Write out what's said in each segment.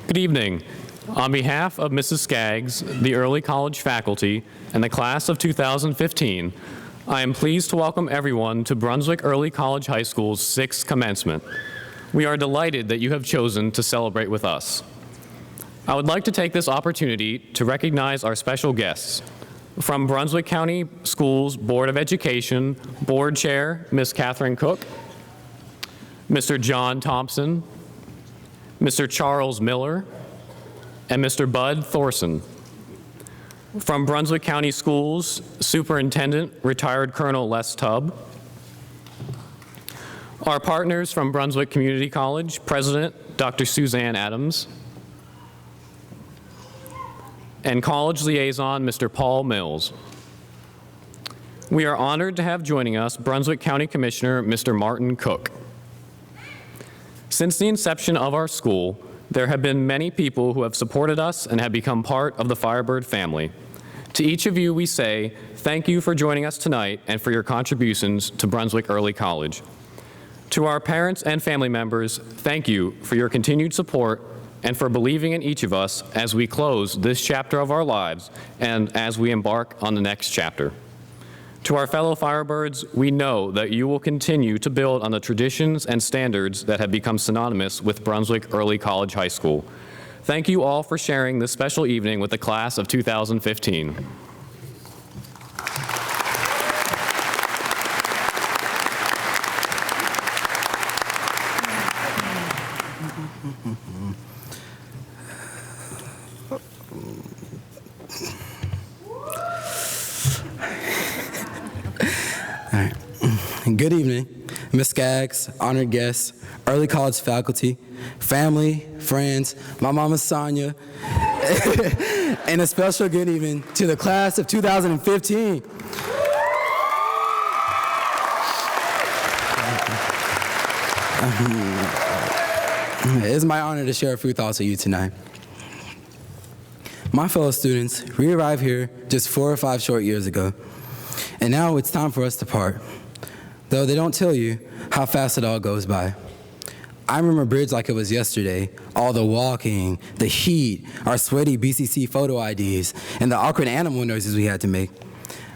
Good evening. On behalf of Mrs. Skaggs, the early college faculty, and the class of 2015, I am pleased to welcome everyone to Brunswick Early College High School's 6th commencement. We are delighted that you have chosen to celebrate with us. I would like to take this opportunity to recognize our special guests. From Brunswick County Schools Board of Education, Board Chair, Ms. Catherine Cook, Mr. John Thompson, Mr. Charles Miller, and Mr. Bud Thorson. From Brunswick County Schools, Superintendent, Retired Colonel Les Tubb. Our partners from Brunswick Community College, President, Dr. Suzanne Adams. And College Liaison, Mr. Paul Mills. We are honored to have joining us Brunswick County Commissioner, Mr. Martin Cook. Since the inception of our school, there have been many people who have supported us and have become part of the Firebird family. To each of you, we say thank you for joining us tonight and for your contributions to Brunswick Early College. To our parents and family members, thank you for your continued support and for believing in each of us as we close this chapter of our lives and as we embark on the next chapter. To our fellow Firebirds, we know that you will continue to build on the traditions and standards that have become synonymous with Brunswick Early College High School. Thank you all for sharing this special evening with the class of 2015. Good evening, Ms. Skaggs, honored guests, early college faculty, family, friends, my mama Sonia, and a special good evening to the class of 2015. It is my honor to share a few thoughts with you tonight. My fellow students, we arrived here just 4 or 5 short years ago, and now it's time for us to part. Though they don't tell you how fast it all goes by. I remember Bridge like it was yesterday, all the walking, the heat, our sweaty BCC photo IDs, and the awkward animal noises we had to make.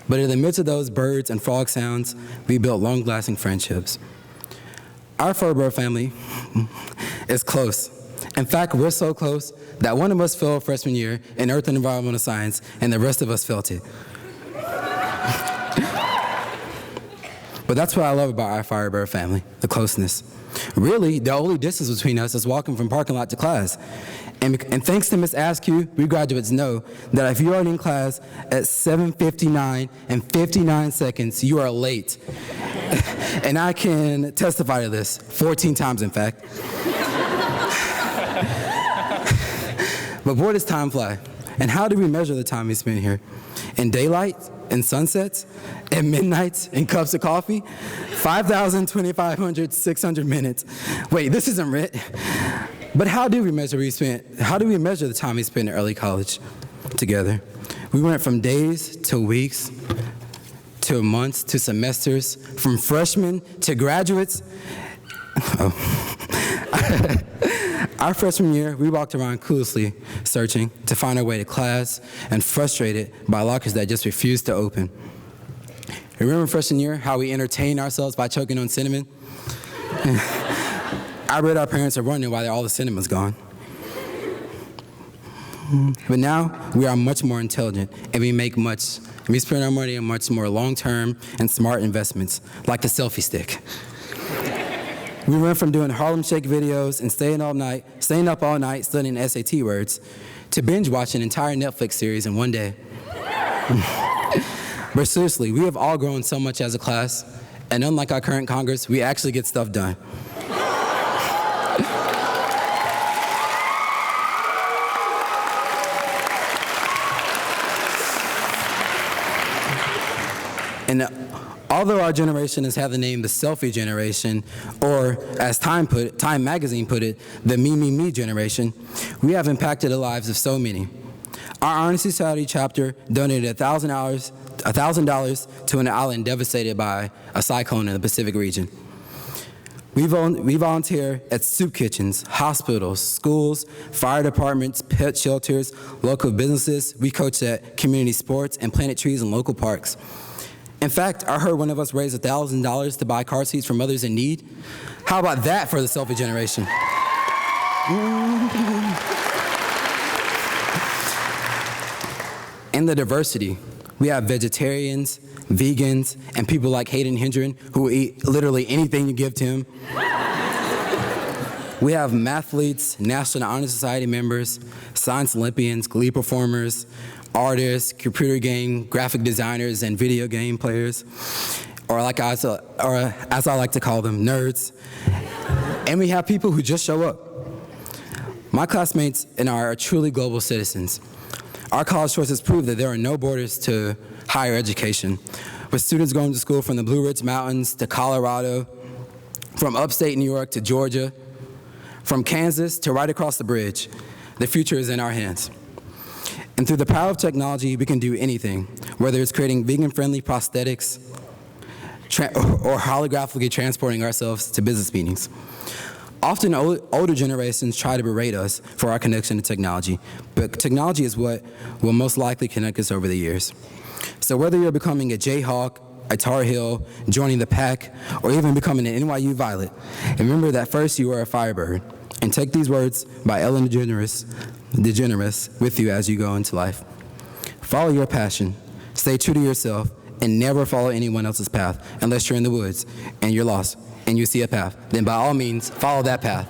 But in the midst of those birds and frog sounds, we built long-lasting friendships. Our Firebird family is close. In fact, we're so close that one of us failed freshman year in Earth and Environmental Science, and the rest of us felt it. But that's what I love about our Firebird family, the closeness. Really, the only distance between us is walking from parking lot to class. And thanks to Ms. Askew, we graduates know that if you are in class at 7:59 and 59 seconds, you are late. And I can testify to this 14 times, in fact. But boy, does time fly. And how do we measure the time we spend here? In daylight? In sunsets, in midnights, in cups of coffee, 5,000, 2,500, 600 minutes. Wait, this isn't right. But how do we measure the time we spent in early college together? We went from days to weeks, to months, to semesters, from freshmen to graduates. Our freshman year, we walked around cluelessly searching to find our way to class and frustrated by lockers that just refused to open. Remember freshman year, how we entertained ourselves by choking on cinnamon? I bet our parents are wondering why all the cinnamon's gone. But now, we are much more intelligent, and we spend our money on much more long-term and smart investments, like the selfie stick. We went from doing Harlem Shake videos and staying up all night studying SAT words to binge watching an entire Netflix series in one day. But seriously, we have all grown so much as a class, and unlike our current Congress, we actually get stuff done. And although our generation has had the name the selfie generation, or as Time magazine put it, the me generation, we have impacted the lives of so many. Our Honor Society chapter donated $1,000 to an island devastated by a cyclone in the Pacific region. We volunteer at soup kitchens, hospitals, schools, fire departments, pet shelters, local businesses. We coach at community sports and planted trees in local parks. In fact, I heard one of us raise $1,000 to buy car seats for mothers in need. How about that for the selfie generation? And the diversity. We have vegetarians, vegans, and people like Hayden Hendren who will eat literally anything you give to him. We have mathletes, National Honor Society members, science Olympians, glee performers, artists, computer game, graphic designers, and video game players, or as I like to call them, nerds. And we have people who just show up. My classmates and I are truly global citizens. Our college choices prove that there are no borders to higher education, with students going to school from the Blue Ridge Mountains to Colorado, from upstate New York to Georgia, from Kansas to right across the bridge. The future is in our hands. And through the power of technology, we can do anything, whether it's creating vegan-friendly prosthetics or holographically transporting ourselves to business meetings. Often, older generations try to berate us for our connection to technology, but technology is what will most likely connect us over the years. So whether you're becoming a Jayhawk, a Tar Heel, joining the pack, or even becoming an NYU Violet, remember that first you were a Firebird, and take these words by Ellen DeGeneres with you as you go into life. Follow your passion, stay true to yourself, and never follow anyone else's path unless you're in the woods and you're lost and you see a path. Then by all means, follow that path.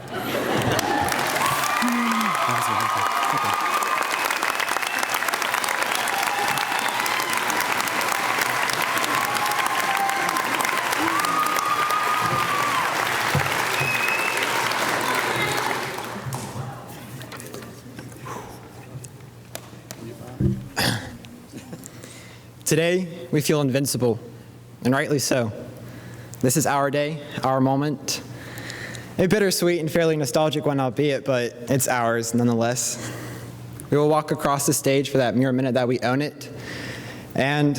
Today, we feel invincible, and rightly so. This is our day, our moment. A bittersweet and fairly nostalgic one, albeit, but it's ours nonetheless. We will walk across the stage for that mere minute that we own it, and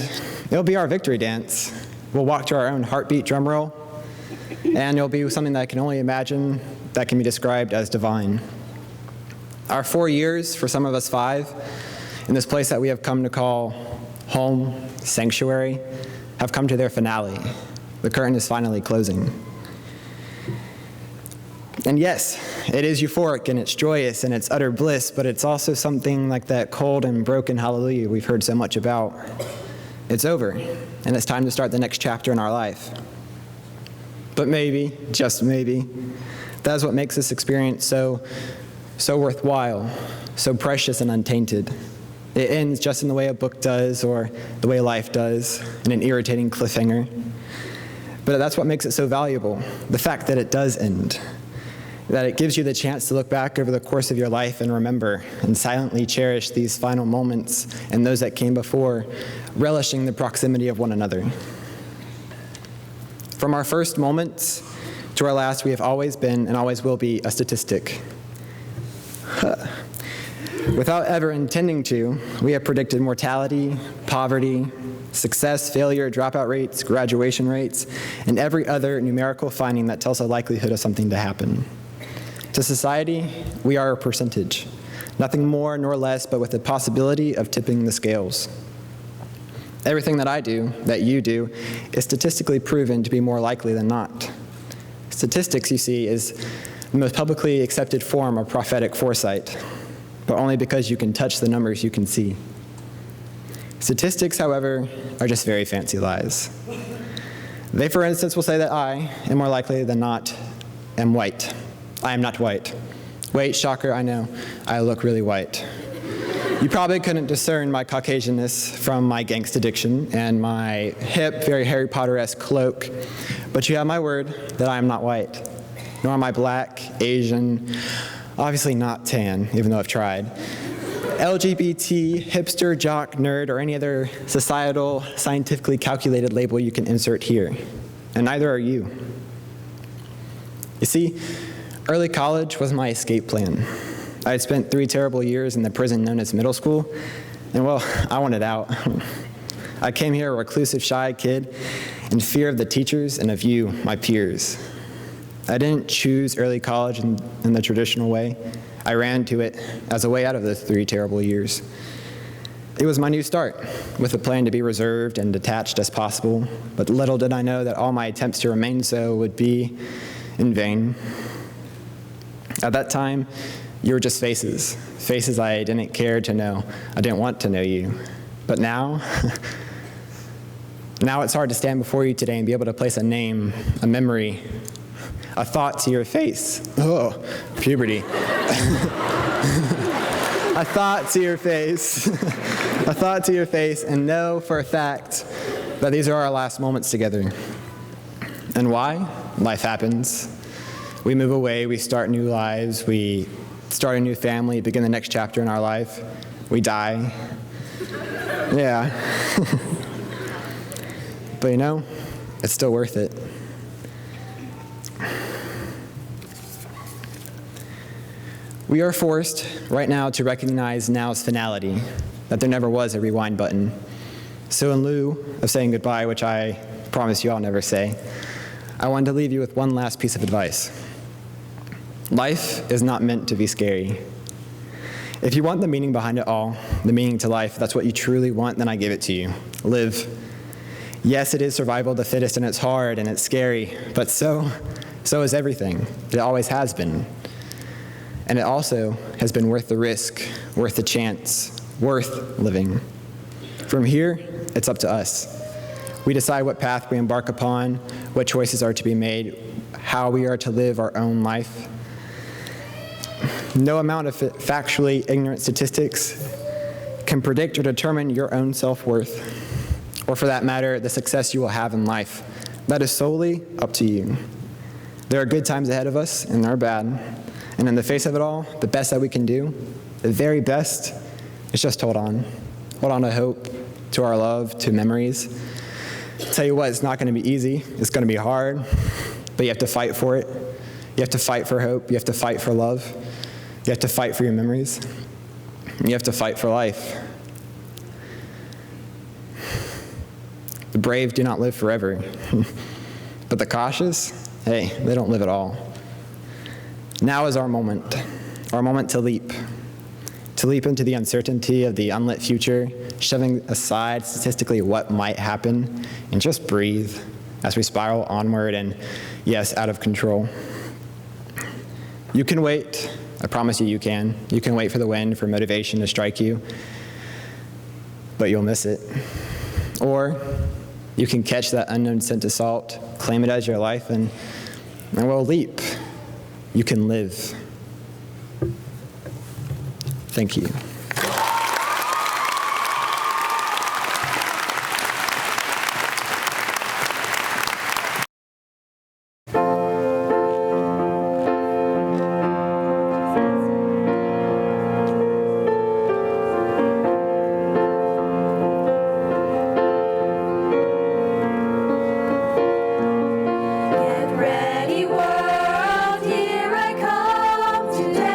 it'll be our victory dance. We'll walk to our own heartbeat drum roll, and it'll be something that I can only imagine that can be described as divine. Our 4 years, for some of us 5, in this place that we have come to call home, sanctuary, have come to their finale. The curtain is finally closing. And yes, it is euphoric and it's joyous and it's utter bliss, but it's also something like that cold and broken hallelujah we've heard so much about. It's over, and it's time to start the next chapter in our life. But maybe, just maybe, that is what makes this experience so worthwhile, so precious and untainted. It ends just in the way a book does or the way life does, in an irritating cliffhanger. But that's what makes it so valuable, the fact that it does end, that it gives you the chance to look back over the course of your life and remember and silently cherish these final moments and those that came before, relishing the proximity of one another. From our first moments to our last, we have always been and always will be a statistic. Without ever intending to, we have predicted mortality, poverty, success, failure, dropout rates, graduation rates, and every other numerical finding that tells a likelihood of something to happen. To society, we are a percentage, nothing more nor less, but with the possibility of tipping the scales. Everything that I do, that you do, is statistically proven to be more likely than not. Statistics, you see, is the most publicly accepted form of prophetic foresight, but only because you can touch the numbers you can see. Statistics, however, are just very fancy lies. They, for instance, will say that I am more likely than not am white. I am not white. Wait, shocker, I know, I look really white. You probably couldn't discern my Caucasianness from my gangsta diction and my hip, very Harry Potter-esque cloak, but you have my word that I am not white, nor am I black, Asian, obviously not tan, even though I've tried, LGBT, hipster, jock, nerd, or any other societal, scientifically calculated label you can insert here, and neither are you. You see, early college was my escape plan. I had spent 3 terrible years in the prison known as middle school, and well, I wanted out. I came here a reclusive, shy kid in fear of the teachers and of you, my peers. I didn't choose early college in the traditional way. I ran to it as a way out of those 3 terrible years. It was my new start, with a plan to be reserved and detached as possible, but little did I know that all my attempts to remain so would be in vain. At that time, you were just faces, faces I didn't care to know. I didn't want to know you. But now, now it's hard to stand before you today and be able to place a name, a memory, a thought to your face. Oh, puberty. A thought to your face. A thought to your face, and know for a fact that these are our last moments together. And why? Life happens. We move away, we start new lives, we start a new family, begin the next chapter in our life. We die. Yeah. But you know, it's still worth it. We are forced right now to recognize now's finality, that there never was a rewind button. So in lieu of saying goodbye, which I promise you I'll never say, I wanted to leave you with one last piece of advice. Life is not meant to be scary. If you want the meaning behind it all, the meaning to life, if that's what you truly want, then I give it to you. Live. Yes, it is survival of the fittest, and it's hard, and it's scary, but so is everything. It always has been. And it also has been worth the risk, worth the chance, worth living. From here, it's up to us. We decide what path we embark upon, what choices are to be made, how we are to live our own life. No amount of factually ignorant statistics can predict or determine your own self-worth, or for that matter, the success you will have in life. That is solely up to you. There are good times ahead of us, and there are bad. And in the face of it all, the best that we can do, the very best, is just hold on. Hold on to hope, to our love, to memories. I'll tell you what, it's not going to be easy. It's going to be hard, but you have to fight for it. You have to fight for hope. You have to fight for love. You have to fight for your memories. You have to fight for life. The brave do not live forever, but the cautious, hey, they don't live at all. Now is our moment to leap into the uncertainty of the unlit future, shoving aside statistically what might happen, and just breathe as we spiral onward and, yes, out of control. You can wait. I promise you, you can. You can wait for the wind, for motivation to strike you, but you'll miss it. Or you can catch that unknown scent of salt, claim it as your life, and we'll leap. You can live. Thank you. Get ready, world, here I come today.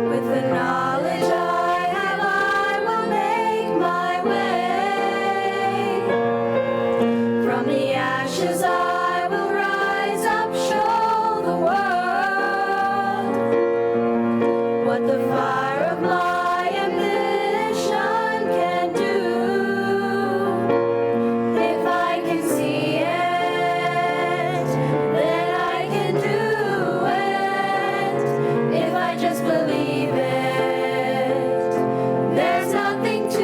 With the knowledge I have, I will make my way. From the ashes I will rise up, show the world what the fire of my ambition can do. If I can see it, then I can do it. If I just believe it, there's nothing to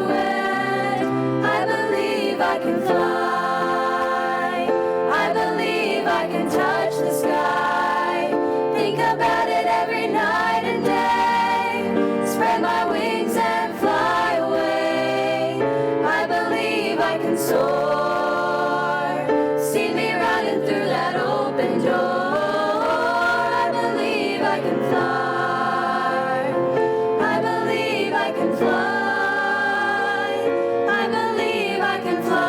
it. I believe I can fly. I believe I can touch the sky. Think about it every night and day. Spread my wings and fly away. I believe I can soar. See me running through that open door. I believe I can fly. I believe I can fly. I believe I can fly.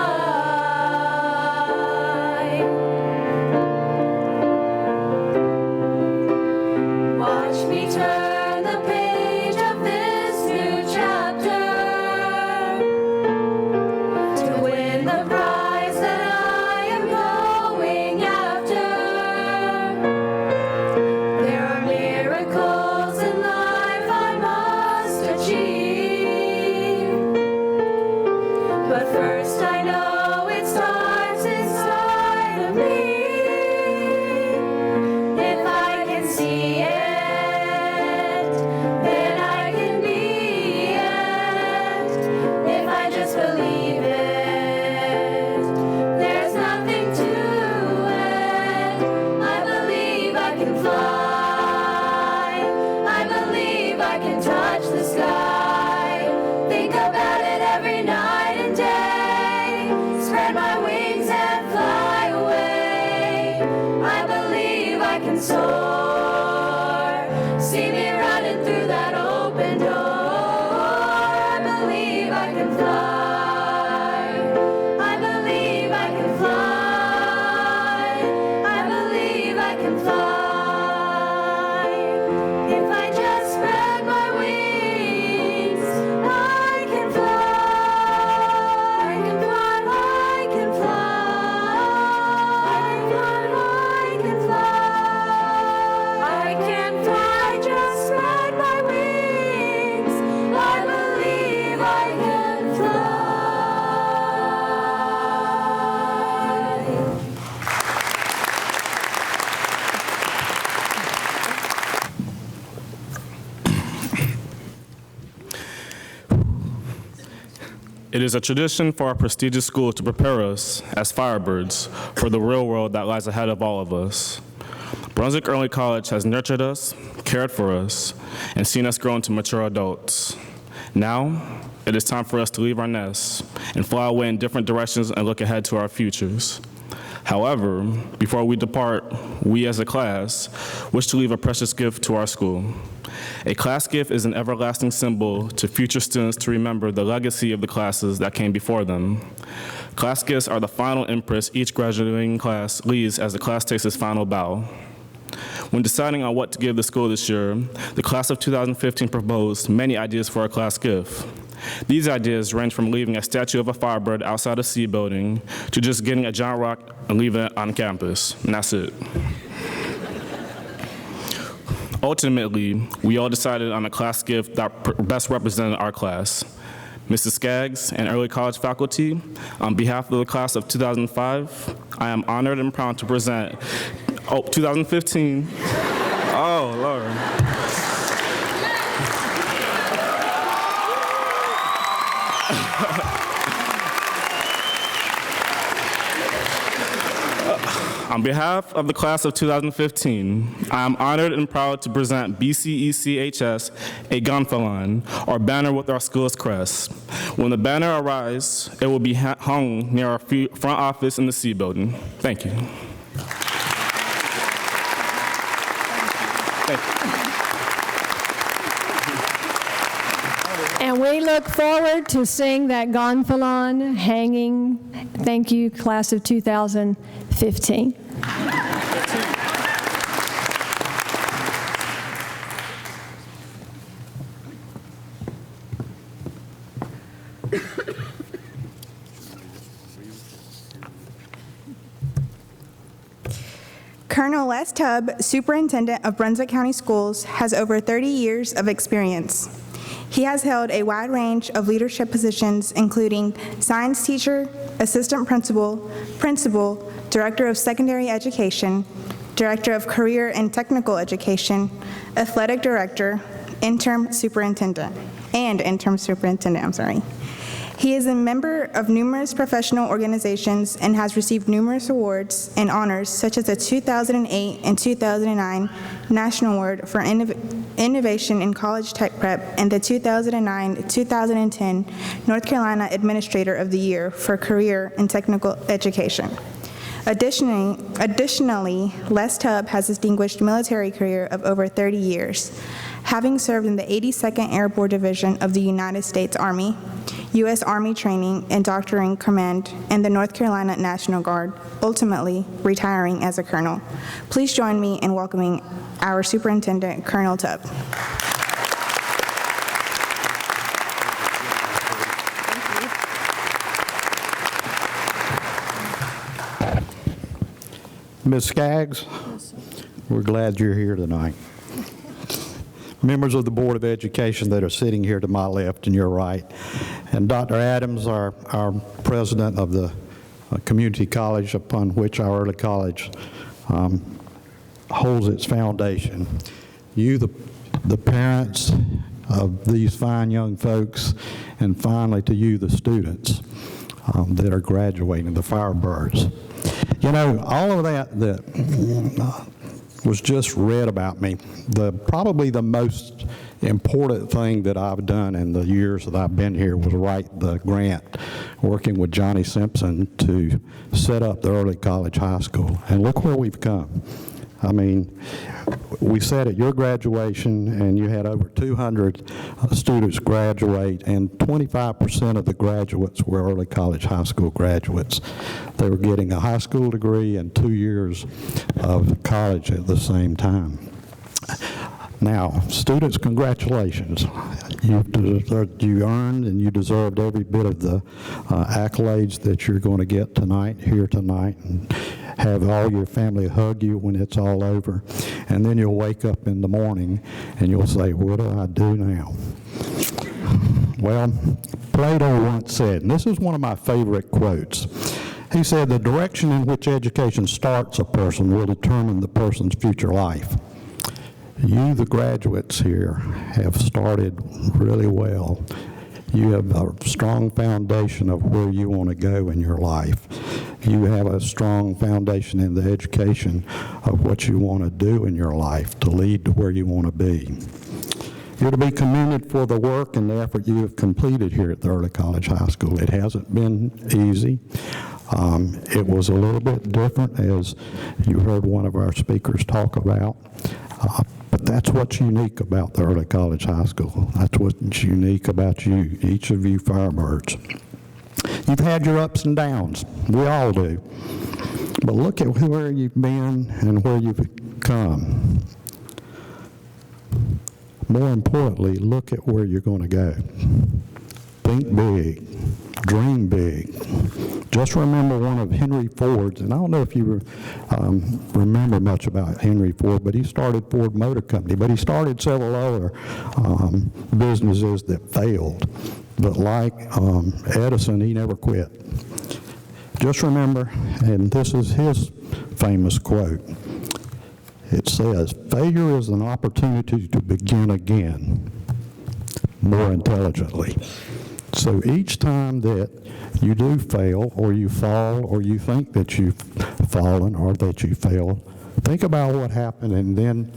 soar. See me running through that open door. I believe I can fly. I believe I can fly. I believe I can fly. If I just spread my wings, I can fly. I can fly. I can fly. I can fly. I can fly. Just spread my wings. I believe I can fly. It is a tradition for our prestigious school to prepare us as firebirds for the real world that lies ahead of all of us. Brunswick Early College has nurtured us, cared for us, and seen us grow into mature adults. Now, it is time for us to leave our nests and fly away in different directions and look ahead to our futures. However, before we depart, we as a class wish to leave a precious gift to our school. A class gift is an everlasting symbol to future students to remember the legacy of the classes that came before them. Class gifts are the final impress each graduating class leaves as the class takes its final bow. When deciding on what to give the school this year, the class of 2015 proposed many ideas for a class gift. These ideas range from leaving a statue of a firebird outside a C building to just getting a giant rock and leaving it on campus, and that's it. Ultimately, we all decided on a class gift that best represented our class. Mrs. Skaggs and early college faculty, on behalf of the class of 2005, I am honored and proud to present, 2015. Oh, Lord. On behalf of the class of 2015, I am honored and proud to present BCECHS a gonfalon, or banner with our school's crest. When the banner arrives, it will be hung near our front office in the C building. Thank you. Thank you. And we look forward to seeing that gonfalon hanging. Thank you, class of 2015. Colonel Les Tubb, Superintendent of Brunswick County Schools, has over 30 years of experience. He has held a wide range of leadership positions, including science teacher, assistant principal, principal, director of secondary education, director of career and technical education, athletic director, interim superintendent. He is a member of numerous professional organizations and has received numerous awards and honors, such as the 2008 and 2009 National Award for Innovation in College Tech Prep and the 2009-2010 North Carolina Administrator of the Year for Career and Technical Education. Additionally, Les Tubb has a distinguished military career of over 30 years, having served in the 82nd Airborne Division of the United States Army, U.S. Army Training and Doctoring Command, and the North Carolina National Guard, ultimately retiring as a colonel. Please join me in welcoming our Superintendent, Colonel Tubb. Ms. Skaggs, we're glad you're here tonight. Members of the Board of Education that are sitting here to my left and your right, and Dr. Adams, our president of the community college upon which our early college holds its foundation. You, the parents of these fine young folks, and finally to you, the students that are graduating, the Firebirds. You know, all of that was just read about me. Probably the most important thing that I've done in the years that I've been here was write the grant, working with Johnny Simpson to set up the early college high school. And look where we've come. I mean, we sat at your graduation, and you had over 200 students graduate, and 25% of the graduates were early college high school graduates. They were getting a high school degree and 2 years of college at the same time. Now, students, congratulations. You earned and you deserved every bit of the accolades that you're going to get tonight, here tonight, and have all your family hug you when it's all over. And then you'll wake up in the morning and you'll say, what do I do now? Well, Plato once said, and this is one of my favorite quotes, he said, the direction in which education starts a person will determine the person's future life. You, the graduates here, have started really well. You have a strong foundation of where you want to go in your life. You have a strong foundation in the education of what you want to do in your life to lead to where you want to be. You're to be commended for the work and the effort you have completed here at the Early College High School. It hasn't been easy. It was a little bit different, as you heard one of our speakers talk about. But that's what's unique about the Early College High School. That's what's unique about you, each of you Firebirds. You've had your ups and downs. We all do. But look at where you've been and where you've come. More importantly, look at where you're going to go. Think big. Dream big. Just remember one of Henry Ford's, and I don't know if you remember much about Henry Ford, but he started Ford Motor Company, but he started several other businesses that failed. But like Edison, he never quit. Just remember, and this is his famous quote, it says, failure is an opportunity to begin again more intelligently. So each time that you do fail, or you fall, or you think that you've fallen, or that you failed, think about what happened and then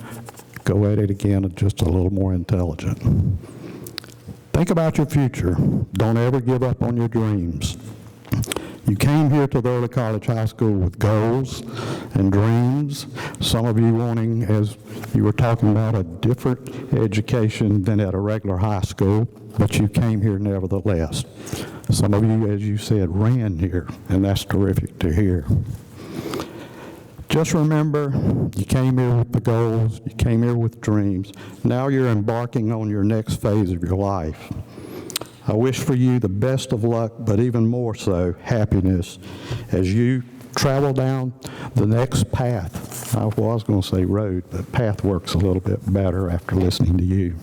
go at it again just a little more intelligent. Think about your future. Don't ever give up on your dreams. You came here to the Early College High School with goals and dreams, some of you wanting, as you were talking about, a different education than at a regular high school, but you came here nevertheless. Some of you, as you said, ran here, and that's terrific to hear. Just remember, you came here with the goals, you came here with dreams. Now you're embarking on your next phase of your life. I wish for you the best of luck, but even more so, happiness, as you travel down the next path. I was going to say road, but path works a little bit better after listening to you.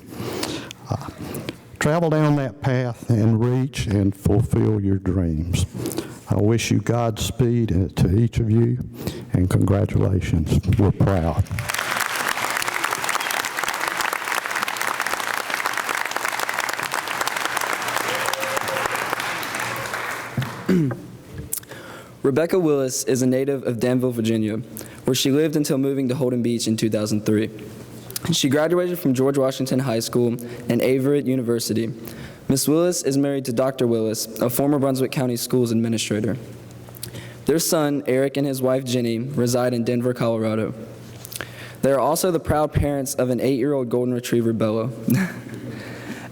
Travel down that path and reach and fulfill your dreams. I wish you Godspeed to each of you, and congratulations. We're proud. Rebecca Willis is a native of Danville, Virginia, where she lived until moving to Holden Beach in 2003. She graduated from George Washington High School and Averett University. Ms. Willis is married to Dr. Willis, a former Brunswick County Schools administrator. Their son, Eric, and his wife, Jenny, reside in Denver, Colorado. They are also the proud parents of an 8-year-old golden retriever, Bella.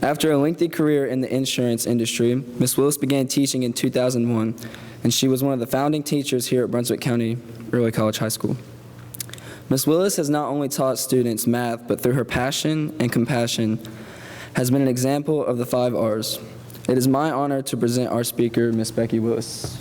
After a lengthy career in the insurance industry, Ms. Willis began teaching in 2001, and she was one of the founding teachers here at Brunswick County Early College High School. Ms. Willis has not only taught students math, but through her passion and compassion has been an example of the 5 R's. It is my honor to present our speaker, Ms. Becky Willis.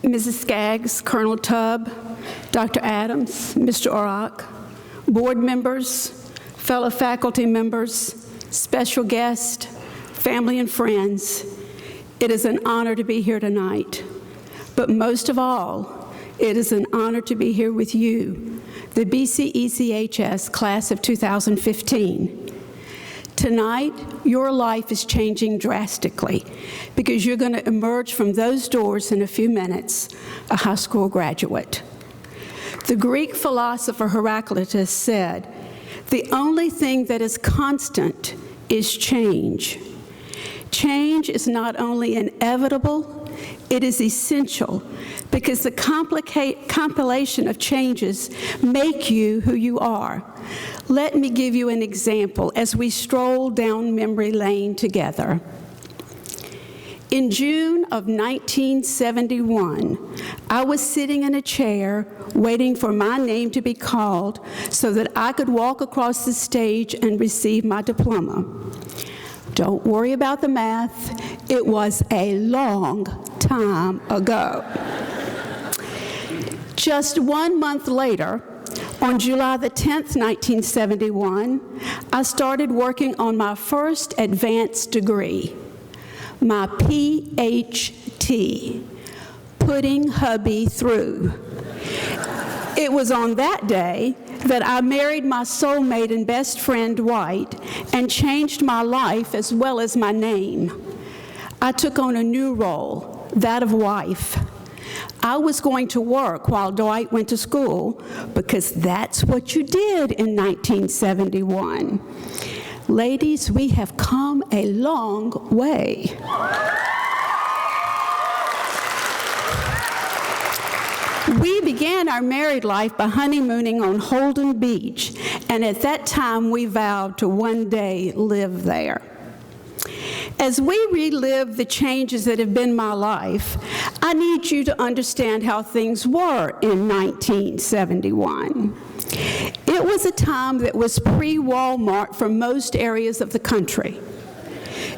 Mrs. Skaggs, Colonel Tubb, Dr. Adams, Mr. Orrock, board members, fellow faculty members, special guests, family and friends, it is an honor to be here tonight. But most of all, it is an honor to be here with you, the BCECHS class of 2015. Tonight, your life is changing drastically because you're going to emerge from those doors in a few minutes, a high school graduate. The Greek philosopher Heraclitus said, "The only thing that is constant is change." Change is not only inevitable, it is essential because the compilation of changes make you who you are. Let me give you an example as we stroll down memory lane together. In June of 1971, I was sitting in a chair waiting for my name to be called so that I could walk across the stage and receive my diploma. Don't worry about the math. It was a long time ago. Just 1 month later, on July the 10th, 1971, I started working on my first advanced degree, my PhD, putting hubby through. It was on that day that I married my soulmate and best friend, Dwight, and changed my life as well as my name. I took on a new role, that of wife. I was going to work while Dwight went to school because that's what you did in 1971. Ladies, we have come a long way. We began our married life by honeymooning on Holden Beach, and at that time we vowed to one day live there. As we relive the changes that have been my life, I need you to understand how things were in 1971. It was a time that was pre-Walmart for most areas of the country.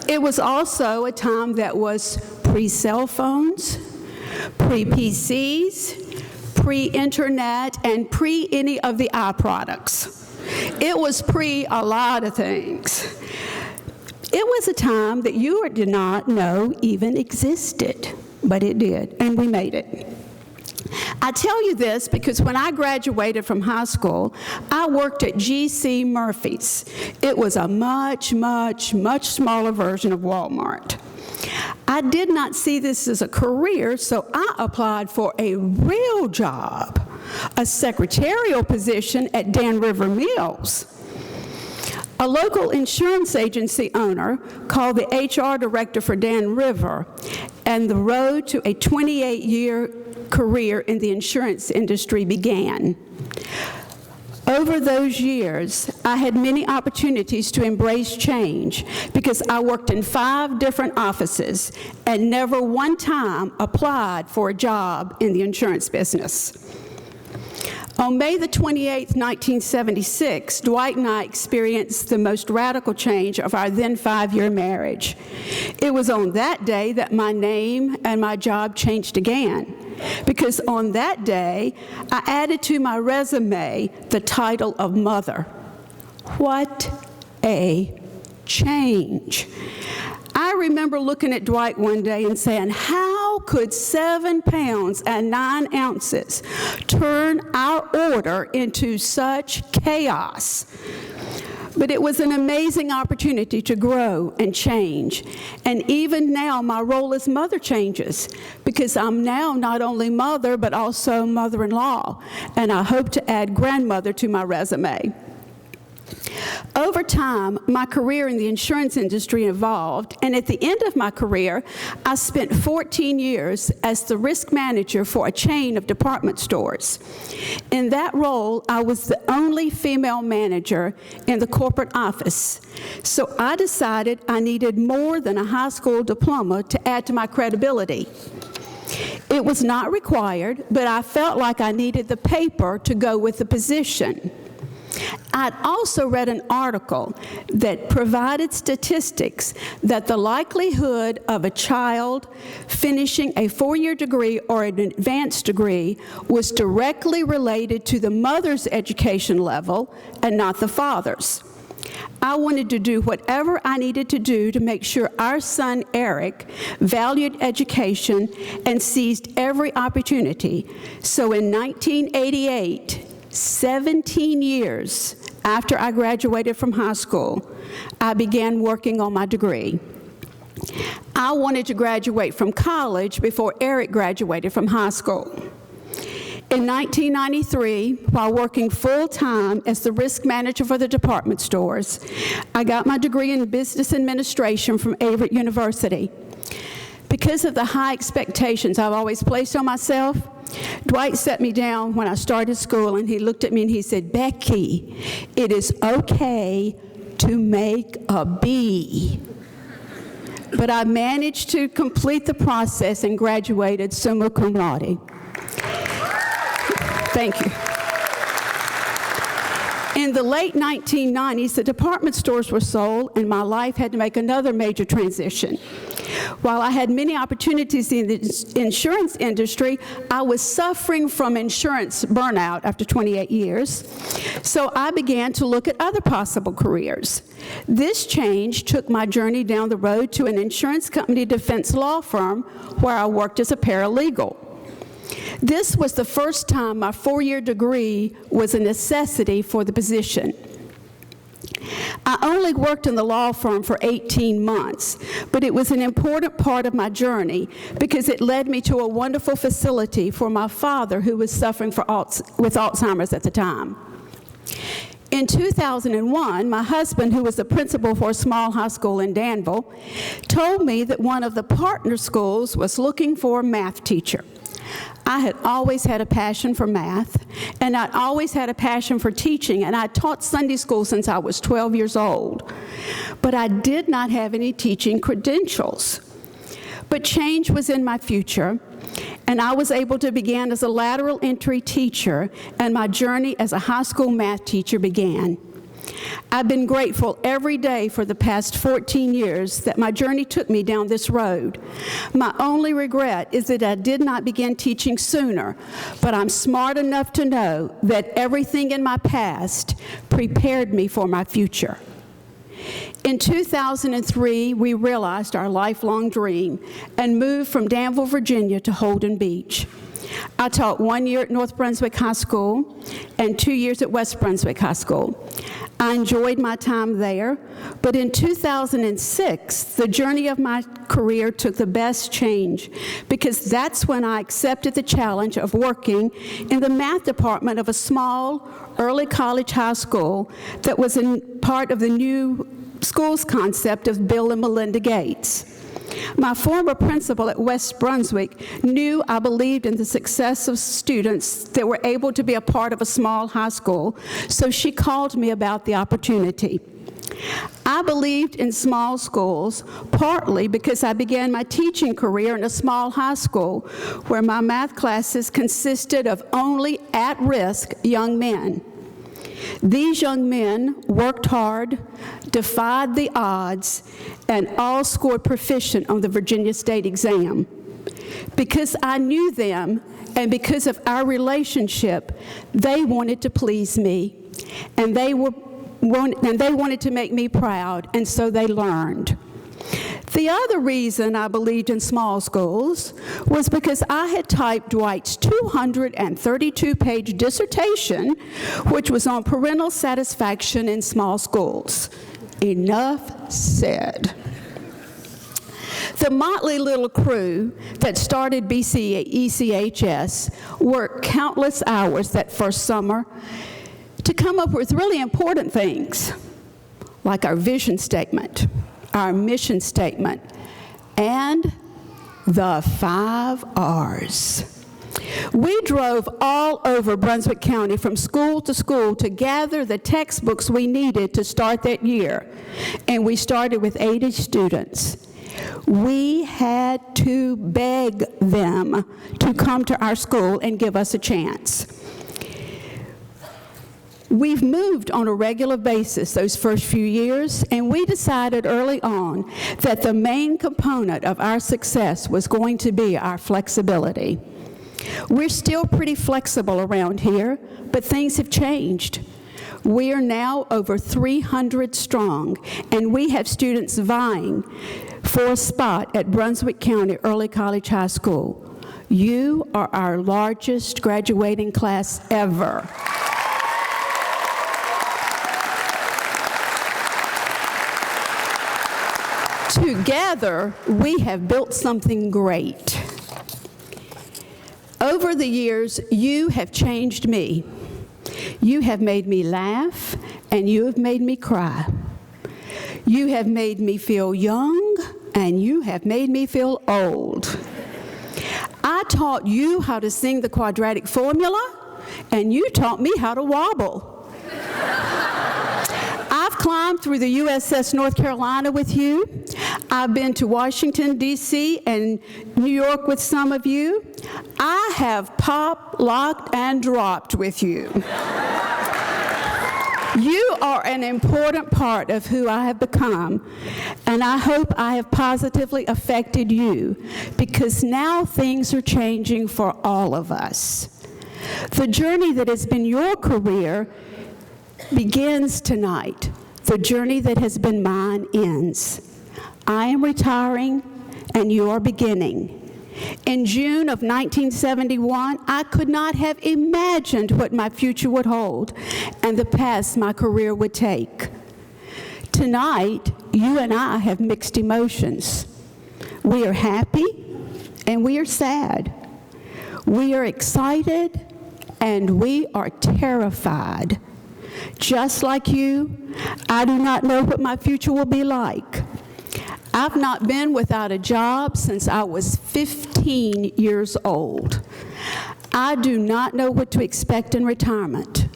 It was also a time that was pre-cell phones, pre-PCs, pre-internet, and pre-any of the eye products. It was pre a lot of things. It was a time that you did not know even existed, but it did, and we made it. I tell you this because when I graduated from high school, I worked at G.C. Murphy's. It was a much, much, much smaller version of Walmart. I did not see this as a career, so I applied for a real job, a secretarial position at Dan River Mills. A local insurance agency owner called the HR director for Dan River, and the road to a 28-year career in the insurance industry began. Over those years, I had many opportunities to embrace change because I worked in 5 different offices and never one time applied for a job in the insurance business. On May the 28th, 1976, Dwight and I experienced the most radical change of our then 5-year marriage. It was on that day that my name and my job changed again, because on that day, I added to my resume the title of mother. What a change. I remember looking at Dwight one day and saying, how could 7 pounds and 9 ounces turn our order into such chaos? But it was an amazing opportunity to grow and change. And even now, my role as mother changes because I'm now not only mother, but also mother-in-law. And I hope to add grandmother to my resume. Over time, my career in the insurance industry evolved, and at the end of my career, I spent 14 years as the risk manager for a chain of department stores. In that role, I was the only female manager in the corporate office, so I decided I needed more than a high school diploma to add to my credibility. It was not required, but I felt like I needed the paper to go with the position. I'd also read an article that provided statistics that the likelihood of a child finishing a 4-year degree or an advanced degree was directly related to the mother's education level and not the father's. I wanted to do whatever I needed to do to make sure our son Eric valued education and seized every opportunity. So in 1988, 17 years after I graduated from high school, I began working on my degree. I wanted to graduate from college before Eric graduated from high school. In 1993, while working full-time as the risk manager for the department stores, I got my degree in business administration from Averett University. Because of the high expectations I've always placed on myself, Dwight set me down when I started school, and he looked at me and he said, "Becky, it is okay to make a B." But I managed to complete the process and graduated summa cum laude. Thank you. In the late 1990s, the department stores were sold, and my life had to make another major transition. While I had many opportunities in the insurance industry, I was suffering from insurance burnout after 28 years, so I began to look at other possible careers. This change took my journey down the road to an insurance company defense law firm where I worked as a paralegal. This was the first time my 4-year degree was a necessity for the position. I only worked in the law firm for 18 months, but it was an important part of my journey because it led me to a wonderful facility for my father, who was suffering with Alzheimer's at the time. In 2001, my husband, who was the principal for a small high school in Danville, told me that one of the partner schools was looking for a math teacher. I had always had a passion for math, and I'd always had a passion for teaching, and I taught Sunday school since I was 12 years old. But I did not have any teaching credentials. But change was in my future, and I was able to begin as a lateral entry teacher, and my journey as a high school math teacher began. I've been grateful every day for the past 14 years that my journey took me down this road. My only regret is that I did not begin teaching sooner, but I'm smart enough to know that everything in my past prepared me for my future. In 2003, we realized our lifelong dream and moved from Danville, Virginia to Holden Beach. I taught 1 year at North Brunswick High School and 2 years at West Brunswick High School. I enjoyed my time there, but in 2006, the journey of my career took the best change because that's when I accepted the challenge of working in the math department of a small early college high school that was part of the new schools concept of Bill and Melinda Gates. My former principal at West Brunswick knew I believed in the success of students that were able to be a part of a small high school, so she called me about the opportunity. I believed in small schools partly because I began my teaching career in a small high school where my math classes consisted of only at-risk young men. These young men worked hard, defied the odds, and all scored proficient on the Virginia State exam. Because I knew them and because of our relationship, they wanted to please me, and they wanted to make me proud, and so they learned. The other reason I believed in small schools was because I had typed Dwight's 232-page dissertation, which was on parental satisfaction in small schools. Enough said. The motley little crew that started ECHS worked countless hours that first summer to come up with really important things, like our vision statement, our mission statement, and the 5 R's. We drove all over Brunswick County from school to school to gather the textbooks we needed to start that year, and we started with 80 students. We had to beg them to come to our school and give us a chance. We've moved on a regular basis those first few years, and we decided early on that the main component of our success was going to be our flexibility. We're still pretty flexible around here, but things have changed. We are now over 300 strong, and we have students vying for a spot at Brunswick County Early College High School. You are our largest graduating class ever. Together, we have built something great. Over the years, you have changed me. You have made me laugh, and you have made me cry. You have made me feel young, and you have made me feel old. I taught you how to sing the quadratic formula, and you taught me how to wobble. I've climbed through the USS North Carolina with you. I've been to Washington, D.C. and New York with some of you. I have popped, locked, and dropped with you. You are an important part of who I have become, and I hope I have positively affected you, because now things are changing for all of us. The journey that has been your career begins tonight. The journey that has been mine ends. I am retiring, and you are beginning. In June of 1971, I could not have imagined what my future would hold and the path my career would take. Tonight, you and I have mixed emotions. We are happy, and we are sad. We are excited, and we are terrified. Just like you, I do not know what my future will be like. I've not been without a job since I was 15 years old. I do not know what to expect in retirement.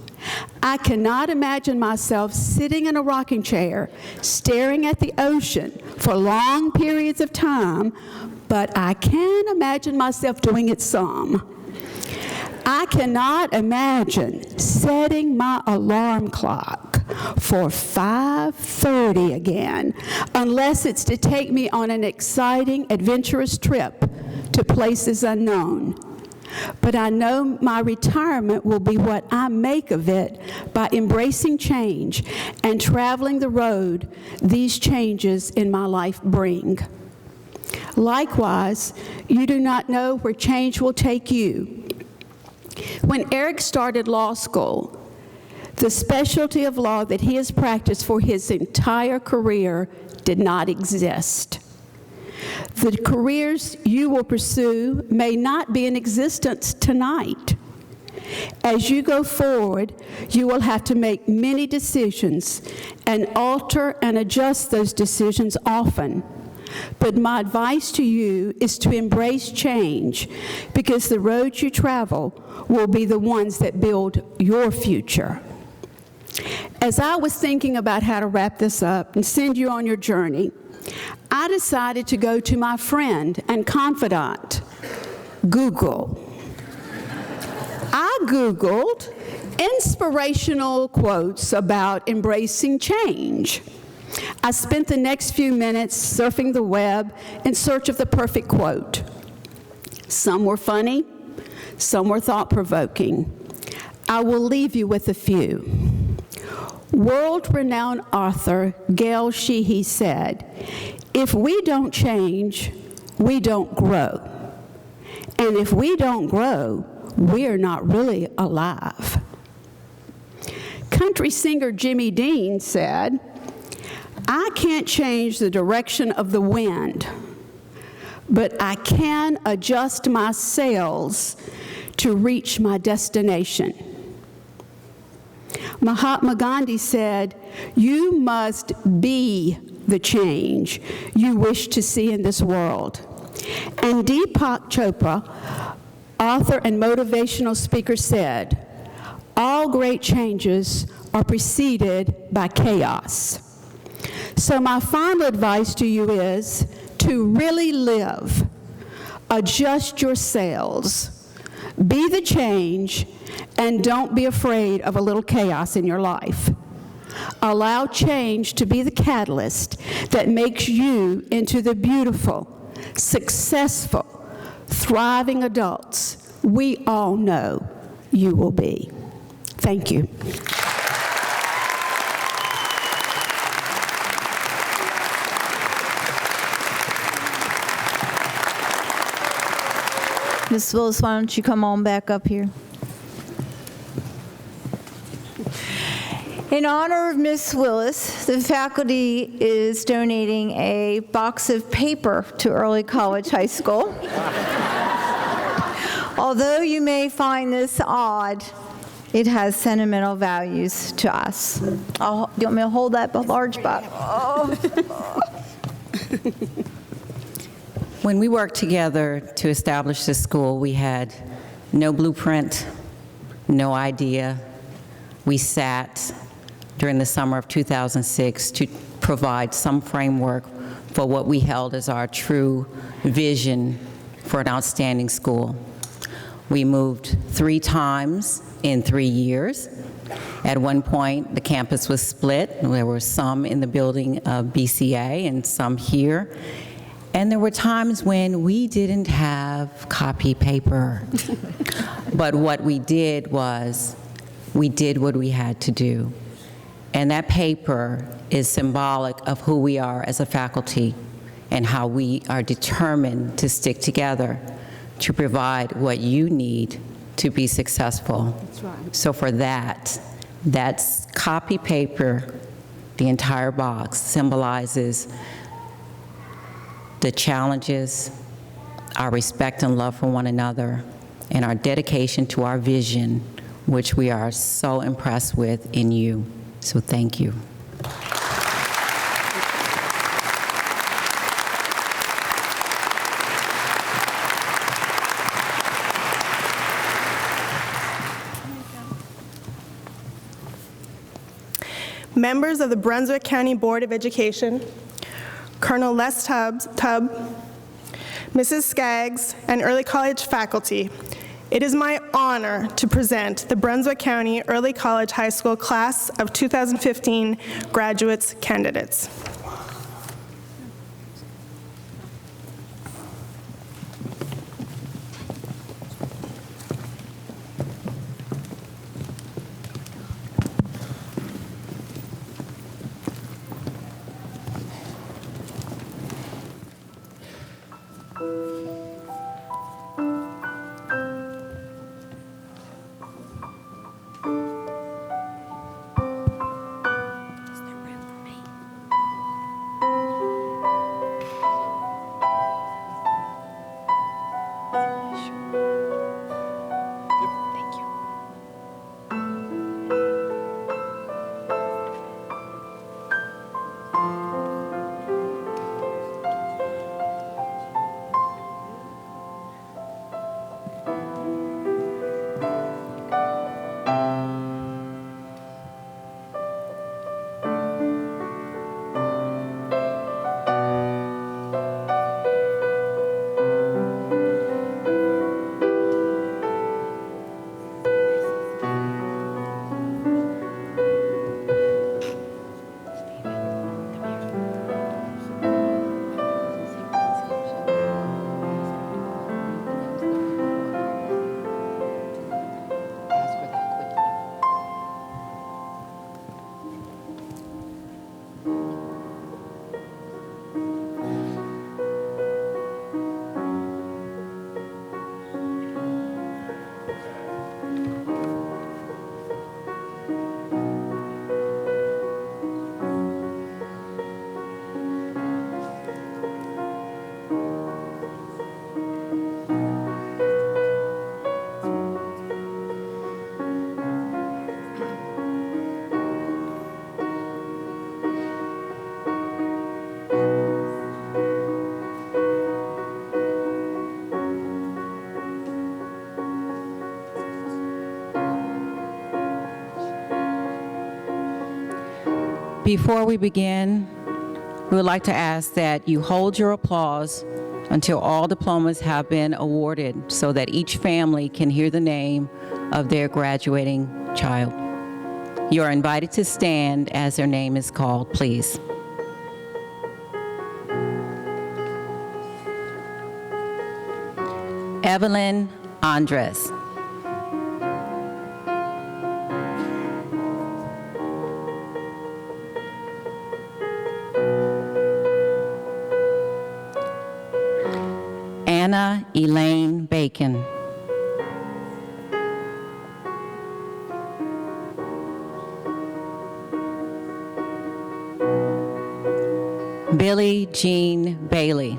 I cannot imagine myself sitting in a rocking chair, staring at the ocean for long periods of time, but I can imagine myself doing it some. I cannot imagine setting my alarm clock for 5:30 again, unless it's to take me on an exciting, adventurous trip to places unknown. But I know my retirement will be what I make of it by embracing change and traveling the road these changes in my life bring. Likewise, you do not know where change will take you. When Eric started law school, the specialty of law that he has practiced for his entire career did not exist. The careers you will pursue may not be in existence tonight. As you go forward, you will have to make many decisions and alter and adjust those decisions often. But my advice to you is to embrace change, because the roads you travel will be the ones that build your future. As I was thinking about how to wrap this up and send you on your journey, I decided to go to my friend and confidant, Google. I Googled inspirational quotes about embracing change. I spent the next few minutes surfing the web in search of the perfect quote. Some were funny, some were thought-provoking. I will leave you with a few. World-renowned author Gail Sheehy said, "If we don't change, we don't grow. And if we don't grow, we're not really alive." Country singer Jimmy Dean said, "I can't change the direction of the wind, but I can adjust my sails to reach my destination." Mahatma Gandhi said, "You must be the change you wish to see in this world." And Deepak Chopra, author and motivational speaker, said, "All great changes are preceded by chaos." So my final advice to you is to really live. Adjust your sails. Be the change, and don't be afraid of a little chaos in your life. Allow change to be the catalyst that makes you into the beautiful, successful, thriving adults we all know you will be. Thank you. Ms. Willis, why don't you come on back up here? In honor of Ms. Willis, the faculty is donating a box of paper to Early College High School. Although you may find this odd, it has sentimental values to us. Do you want me to hold that large box? Oh. When we worked together to establish this school, we had no blueprint, no idea. We sat during the summer of 2006 to provide some framework for what we held as our true vision for an outstanding school. We moved 3 times in 3 years. At one point, the campus was split. There were some in the building of BCA and some here. And there were times when we didn't have copy paper. But what we did was, we did what we had to do. And that paper is symbolic of who we are as a faculty and how we are determined to stick together to provide what you need to be successful. That's right. So for that, that's copy paper, the entire box symbolizes the challenges, our respect and love for one another, and our dedication to our vision, which we are so impressed with in you. So thank you. Members of the Brunswick County Board of Education, Colonel Les Tubb, Mrs. Skaggs, and Early College faculty, it is my honor to present the Brunswick County Early College High School Class of 2015 graduates candidates. Before we begin, we would like to ask that you hold your applause until all diplomas have been awarded so that each family can hear the name of their graduating child. You are invited to stand as their name is called, please. Evelyn Andres. Anna Anna Elaine Bacon. Billie Jean Bailey.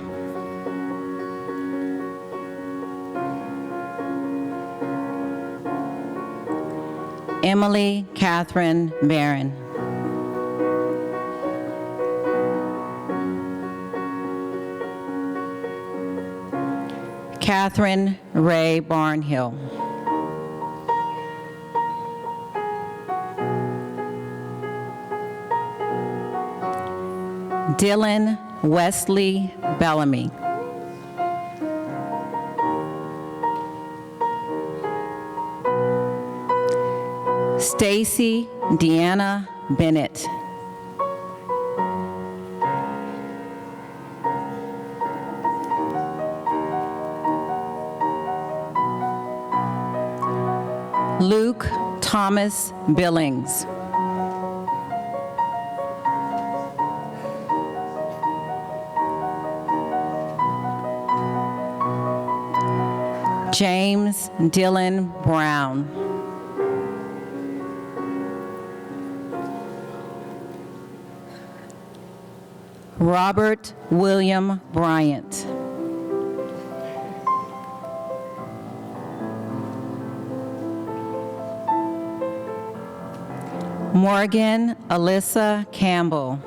Emily Catherine Barron. Catherine Ray Barnhill. Dylan Wesley Bellamy. Stacy Deanna Bennett. Luke Thomas Billings. James Dylan Brown. Robert William Bryant. Morgan Alyssa Campbell.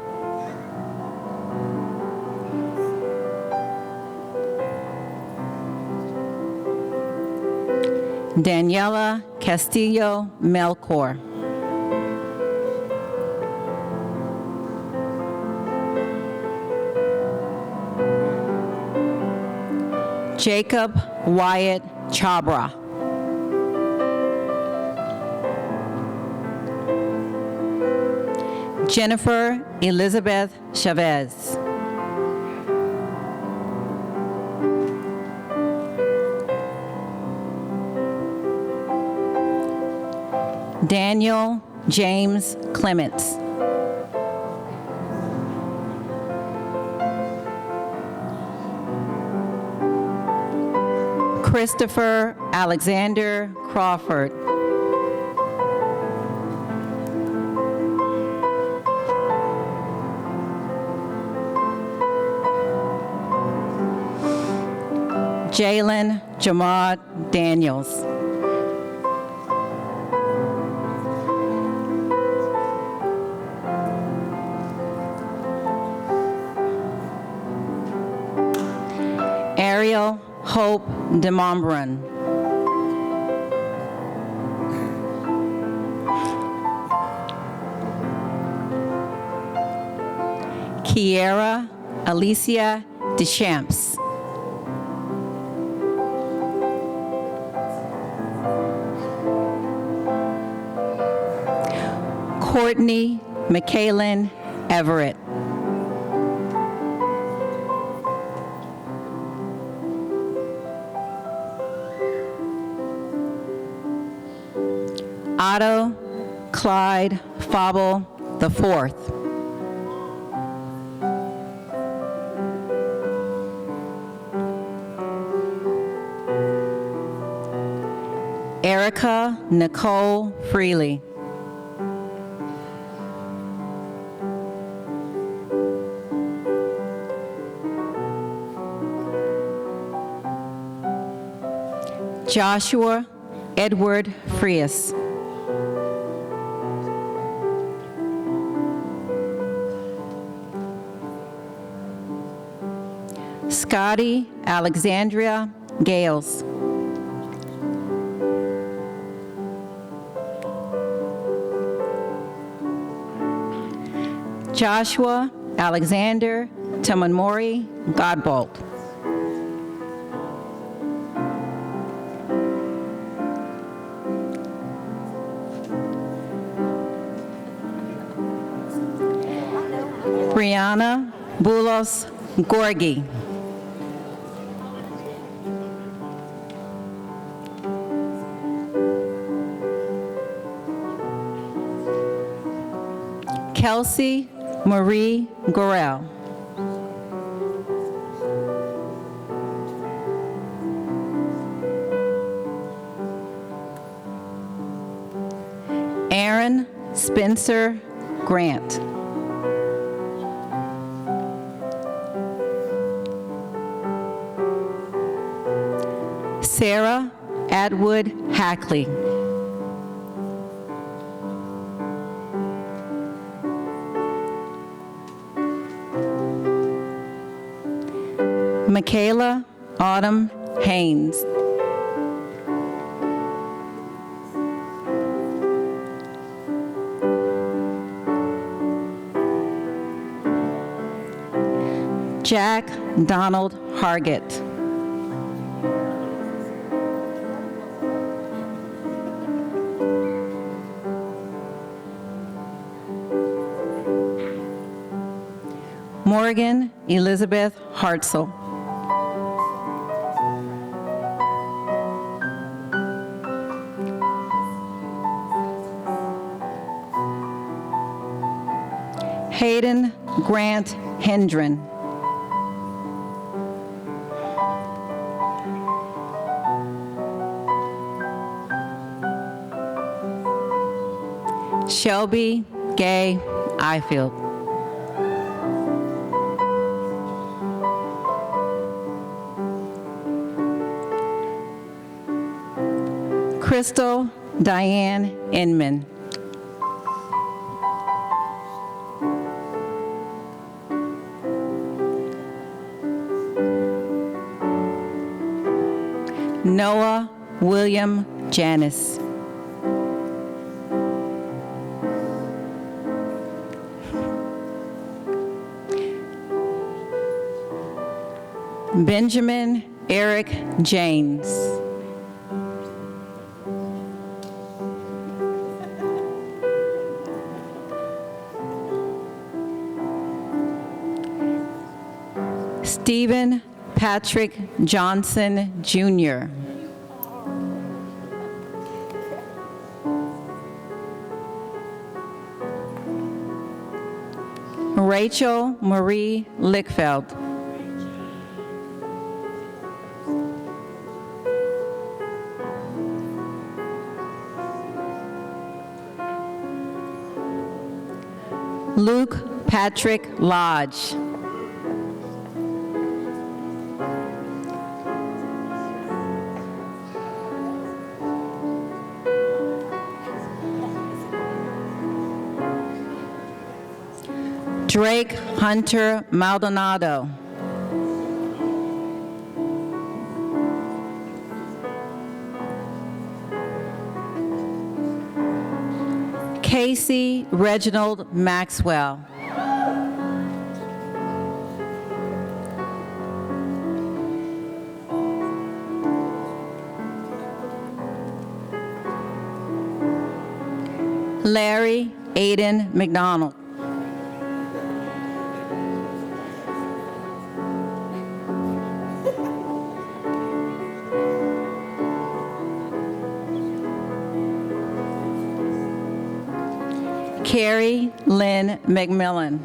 Daniela Castillo Melchor. Jacob Wyatt Chabra. Jennifer Elizabeth Chavez. Daniel James Clements. Christopher Alexander Crawford. Jalen Jamad Daniels. Ariel Hope DeMombran. Kiera Alicia Deschamps. Courtney McKaylin Everett. Otto Clyde Fauble IV. Erica Nicole Freely. Joshua Edward Frias. Scotty Alexandria Gales. Joshua Alexander Tamanmori Godbolt. Brianna Bulos Gorgi. Kelsey Marie Gorel. Aaron Spencer Grant. Sarah Atwood Hackley. Michaela Autumn Haynes. Jack Donald Hargett. Morgan Elizabeth Hartzell. Hayden Grant Hendren. Shelby Gay Ifield. Crystal Diane Inman. Noah William Janis. Benjamin Eric James. Stephen Patrick Johnson, Jr. Rachel Marie Lickfeld. Luke Patrick Lodge. Drake Hunter Maldonado. Casey Reginald Maxwell. Larry Aiden McDonald. Carrie Lynn McMillan.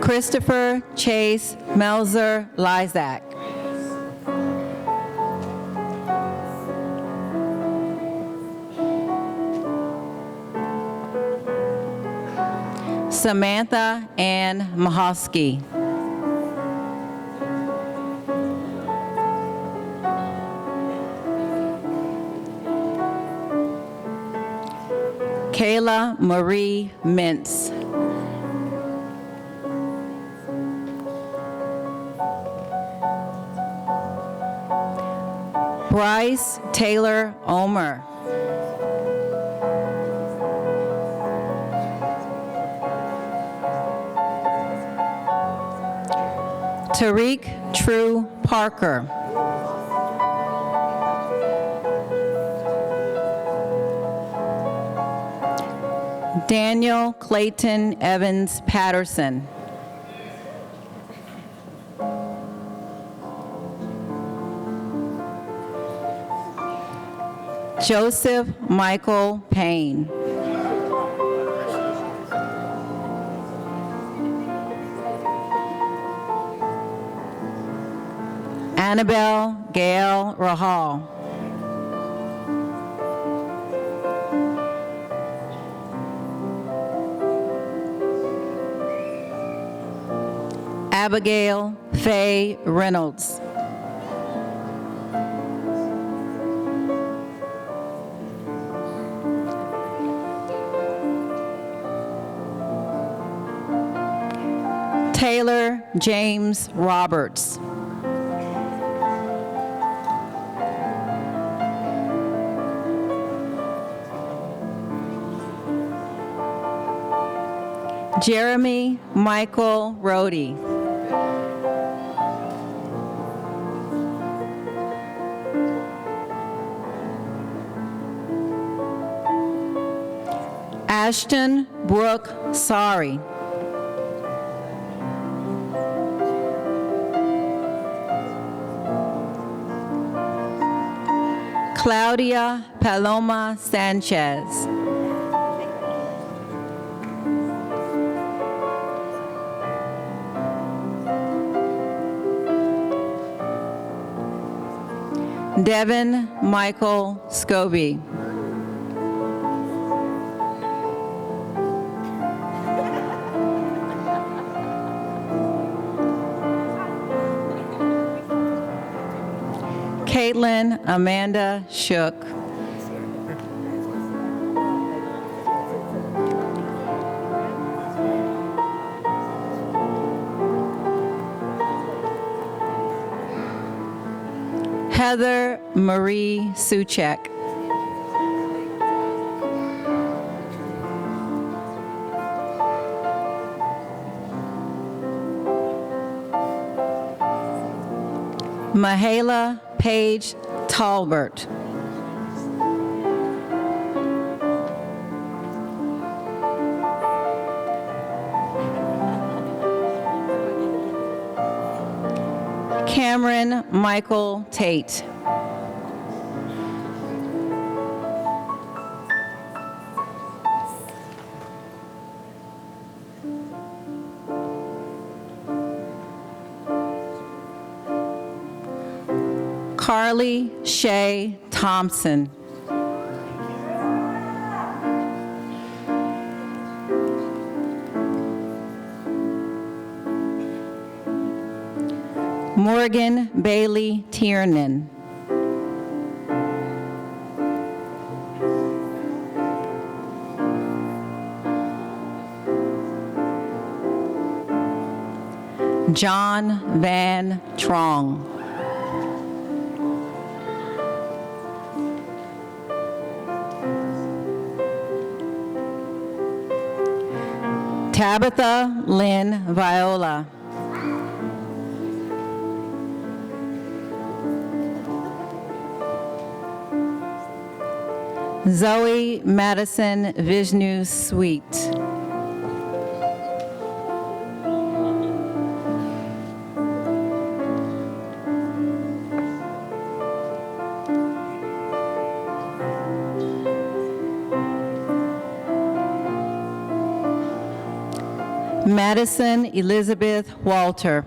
Christopher Chase Melzer Lysak. Samantha Ann Mahosky. Kayla Marie Mintz. Bryce Taylor Omer. Tariq True Parker. Daniel Clayton Evans Patterson. Joseph Michael Payne. Annabelle Gail Rahal. Abigail Faye Reynolds. Taylor James Roberts. Jeremy Michael Rohde. Ashton Brooke Sari. Claudia Paloma Sanchez. Devin Michael Scobie. Caitlin Amanda Shook. Heather Marie Suchek. Mahala Paige Talbert. Cameron Michael Tate. Carly Shay Thompson. Morgan Bailey Tiernan. John Van Trong. Tabitha Lynn Viola. Zoe Madison Vishnu Sweet. Madison Elizabeth Walter.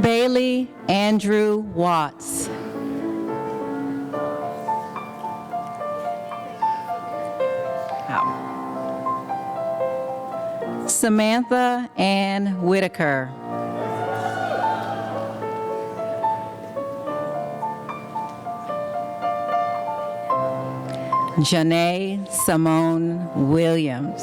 Bailey Andrew Watts. Samantha Ann Whitaker. Janae Simone Williams.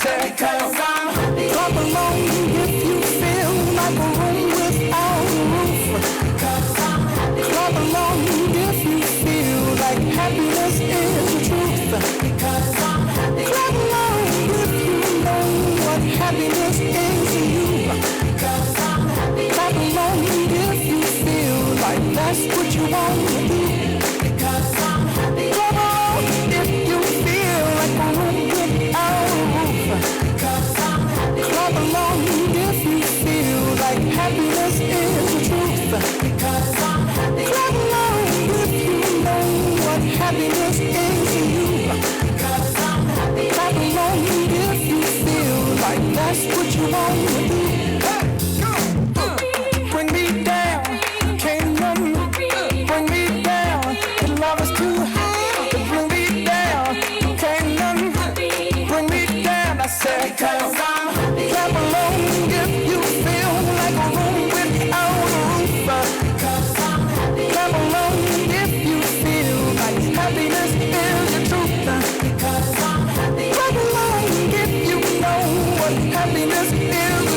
said, because I'm happy. Clap along if you feel like a room without a roof. Because I'm happy. Clap along if you feel like happiness is the truth. Because I'm happy. Clap along if you know what happiness is to you. Because I'm happy. Clap along if you feel like that's what you want to do. Because I'm happy. Clap along if you feel like a room without a roof. Because I'm happy. Clap along if you feel like happiness is the truth. Because I'm happy. Clap along if you know what happiness is to you. Because I'm happy. Clap along if you feel like that's what you want to do. Bring me down, can't none bring me down. The love is too high to bring me down. Can't none bring me down. I said, because I'm happy. Clap along if you feel like a room without a roof. Because I'm happy. Clap along if you feel like happiness is the truth. Because I'm happy. Clap along if you know what happiness is to you.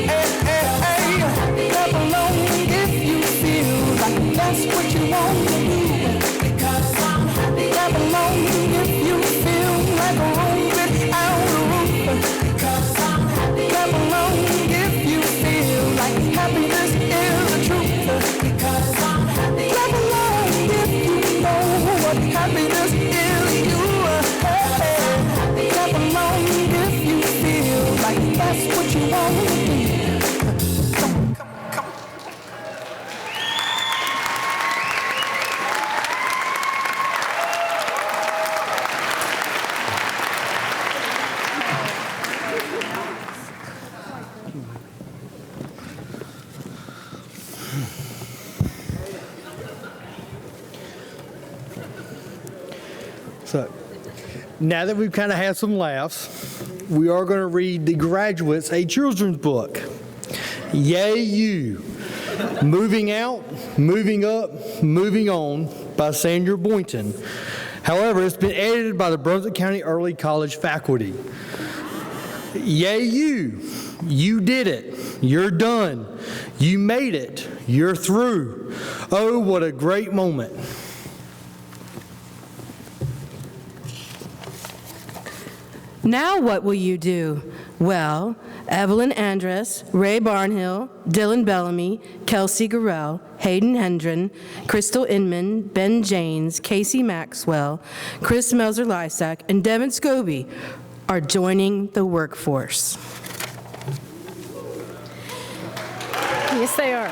Clap along if you feel like that's what you want to do. Because I'm happy. Clap along if you feel like a room without a roof. Because I'm happy. Clap along if you feel like happiness is the truth. Because I'm happy. Clap along if you know what happiness is to you. Clap along if you feel like that's what you want to do. So, now that we've kind of had some laughs, we are going to read the graduates a children's book. Yay, you. Moving Out, Moving Up, Moving On by Sandra Boynton. However, it's been edited by the Brunswick County Early College faculty. Yay, you. You did it. You're done. You made it. You're through. Oh, what a great moment. Now what will you do? Well, Evelyn Andress, Ray Barnhill, Dylan Bellamy, Kelsey Garrell, Hayden Hendren, Crystal Inman, Ben Janes, Casey Maxwell, Chris Melzer-Lysack, and Devin Scobie are joining the workforce. Yes, they are.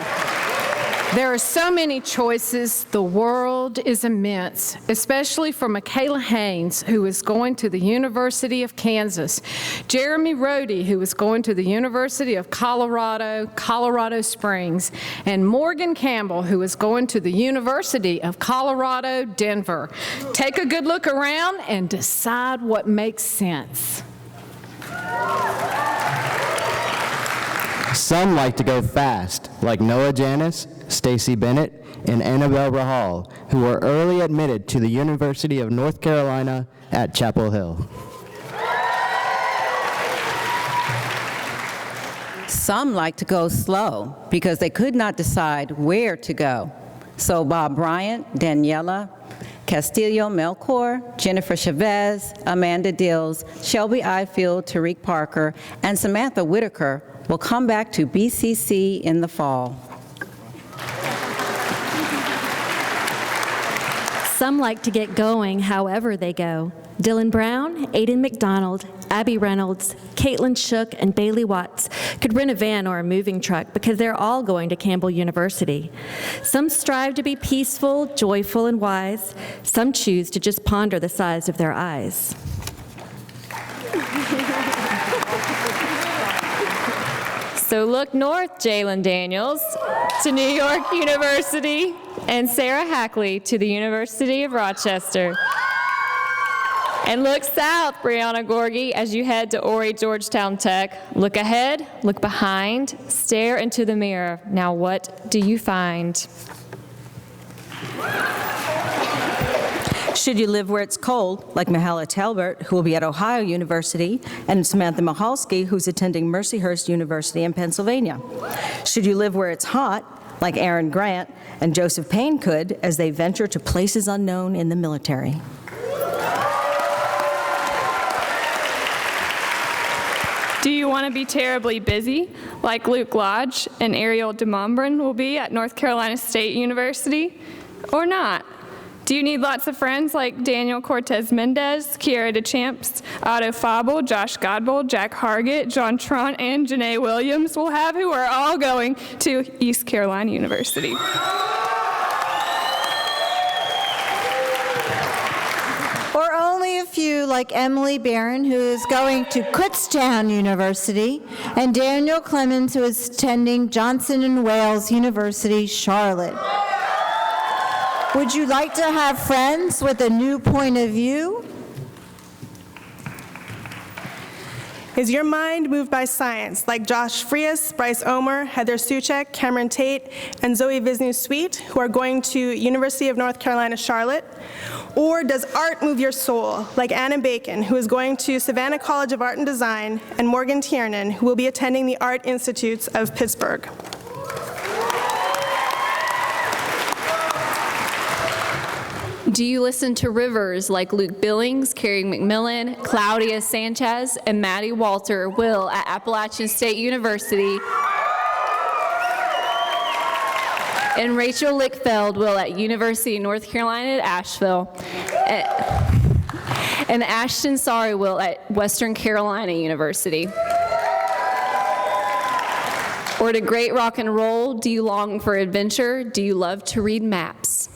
There are so many choices. The world is immense, especially for Michaela Haynes, who is going to the University of Kansas, Jeremy Rohde, who is going to the University of Colorado, Colorado Springs, and Morgan Campbell, who is going to the University of Colorado, Denver. Take a good look around and decide what makes sense. Some like to go fast, like Noah Janis, Stacy Bennett, and Annabelle Rahal, who were early admitted to the University of North Carolina at Chapel Hill. Some like to go slow because they could not decide where to go. So Bob Bryant, Daniela Castillo Melchor, Jennifer Chavez, Amanda Dills, Shelby Ifield, Tariq Parker, and Samantha Whitaker will come back to BCC in the fall. Some like to get going however they go. Dylan Brown, Aiden McDonald, Abby Reynolds, Caitlin Shook, and Bailey Watts could rent a van or a moving truck because they're all going to Campbell University. Some strive to be peaceful, joyful, and wise. Some choose to just ponder the size of their eyes. So look north, Jalen Daniels, to New York University, and Sarah Hackley to the University of Rochester. And look south, Brianna Gorgie, as you head to Horry Georgetown Tech. Look ahead, look behind, stare into the mirror. Now what do you find? Should you live where it's cold, like Mahala Talbert, who will be at Ohio University, and Samantha Mihalski, who's attending Mercyhurst University in Pennsylvania? Should you live where it's hot, like Aaron Grant and Joseph Payne could, as they venture to places unknown in the military? Do you want to be terribly busy, like Luke Lodge and Ariel DeMombrin will be at North Carolina State University, or not? Do you need lots of friends like Daniel Cortez Mendez, Kiara DeChamps, Otto Fabel, Josh Godbold, Jack Hargett, John Tront, and Janae Williams will have, who are all going to East Carolina University? Or only a few like Emily Barron, who is going to Kutztown University, and Daniel Clemens, who is attending Johnson & Wales University, Charlotte. Would you like to have friends with a new point of view? Is your mind moved by science, like Josh Frias, Bryce Omer, Heather Suchek, Cameron Tate, and Zoe Visnu-Sweet, who are going to University of North Carolina, Charlotte? Or does art move your soul, like Anna Bacon, who is going to Savannah College of Art and Design, and Morgan Tiernan, who will be attending the Art Institutes of Pittsburgh? Do you listen to rivers like Luke Billings, Carrie McMillan, Claudia Sanchez, and Maddie Walter will at Appalachian State University, and Rachel Lickfeld will at University of North Carolina at Asheville, and Ashton Sari will at Western Carolina University? Or to great rock and roll, do you long for adventure? Do you love to read maps?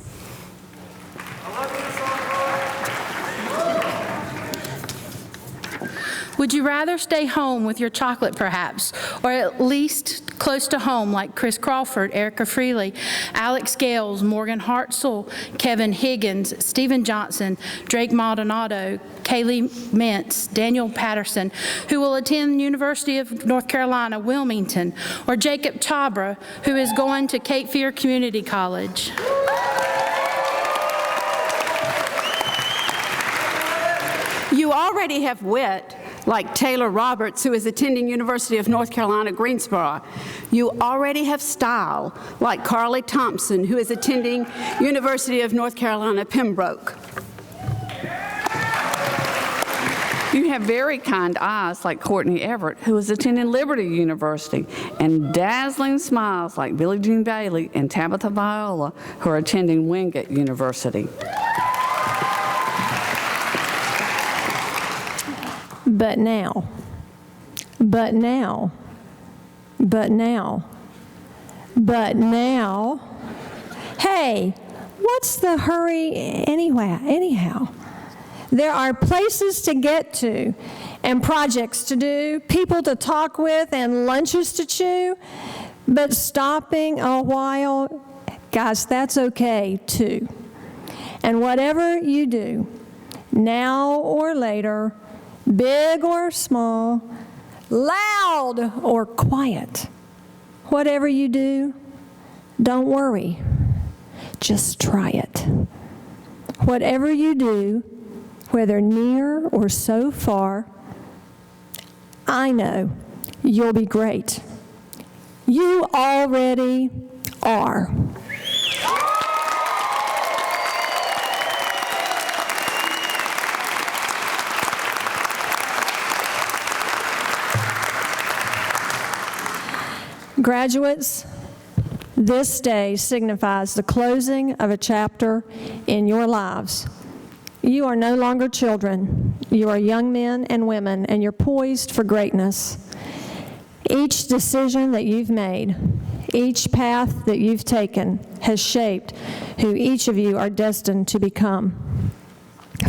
Would you rather stay home with your chocolate, perhaps, or at least close to home, like Chris Crawford, Erica Freely, Alex Gales, Morgan Hartzell, Kevin Higgins, Stephen Johnson, Drake Maldonado, Kaylee Mintz, Daniel Patterson, who will attend University of North Carolina, Wilmington, or Jacob Chabra, who is going to Cape Fear Community College? You already have wit, like Taylor Roberts, who is attending University of North Carolina, Greensboro. You already have style, like Carly Thompson, who is attending University of North Carolina, Pembroke. You have very kind eyes, like Courtney Everett, who is attending Liberty University, and dazzling smiles, like Billie Jean Bailey and Tabitha Viola, who are attending Wingate University. But now, but now, but now, but now. Hey, what's the hurry anyhow? There are places to get to, and projects to do, people to talk with, and lunches to chew. But stopping a while, guys, that's okay too. And whatever you do, now or later, big or small, loud or quiet, whatever you do, don't worry. Just try it. Whatever you do, whether near or so far, I know you'll be great. You already are. Graduates, this day signifies the closing of a chapter in your lives. You are no longer children. You are young men and women, and you're poised for greatness. Each decision that you've made, each path that you've taken has shaped who each of you are destined to become.